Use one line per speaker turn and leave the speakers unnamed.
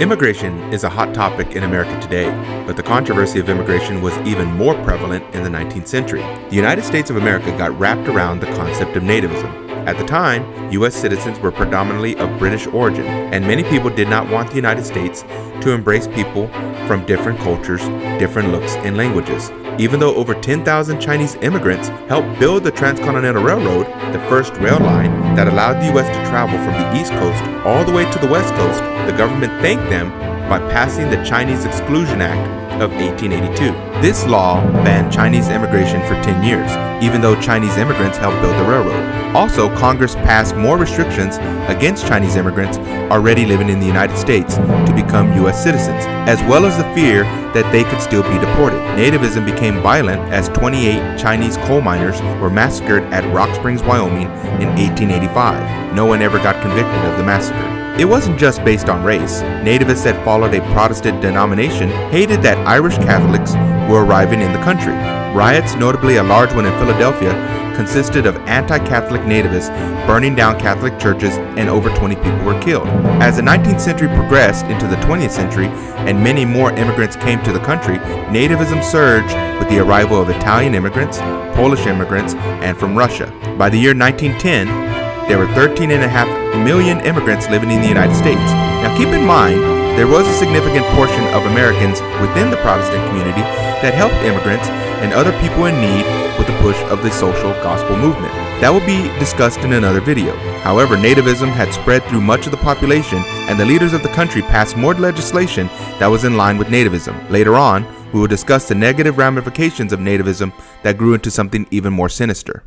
Immigration is a hot topic in America today, but the controversy of immigration was even more prevalent in the 19th century. The United States of America got wrapped around the concept of nativism. At the time, U.S. citizens were predominantly of British origin, and many people did not want the United States to embrace people from different cultures, different looks, and languages. Even though over 10,000 Chinese immigrants helped build the Transcontinental Railroad, the first rail line that allowed the U.S. to travel from the East Coast all the way to the West Coast, the government thanked them by passing the Chinese Exclusion Act of 1882. This law banned Chinese immigration for 10 years, even though Chinese immigrants helped build the railroad. Also, Congress passed more restrictions against Chinese immigrants already living in the United States to become U.S. citizens, as well as the fear that they could still be deported. Nativism became violent as 28 Chinese coal miners were massacred at Rock Springs, Wyoming in 1885. No one ever got convicted of the massacre. It wasn't just based on race. Nativists that followed a Protestant denomination hated that Irish Catholics were arriving in the country. Riots, notably a large one in Philadelphia, consisted of anti-Catholic nativists burning down Catholic churches, and over 20 people were killed. As the 19th century progressed into the 20th century and many more immigrants came to the country, nativism surged with the arrival of Italian immigrants, Polish immigrants, and from Russia. By the year 1910, there were 13.5 million immigrants living in the United States. Now keep in mind, there was a significant portion of Americans within the Protestant community that helped immigrants and other people in need with the push of the social gospel movement. That will be discussed in another video. However, nativism had spread through much of the population, and the leaders of the country passed more legislation that was in line with nativism. Later on, we will discuss the negative ramifications of nativism that grew into something even more sinister.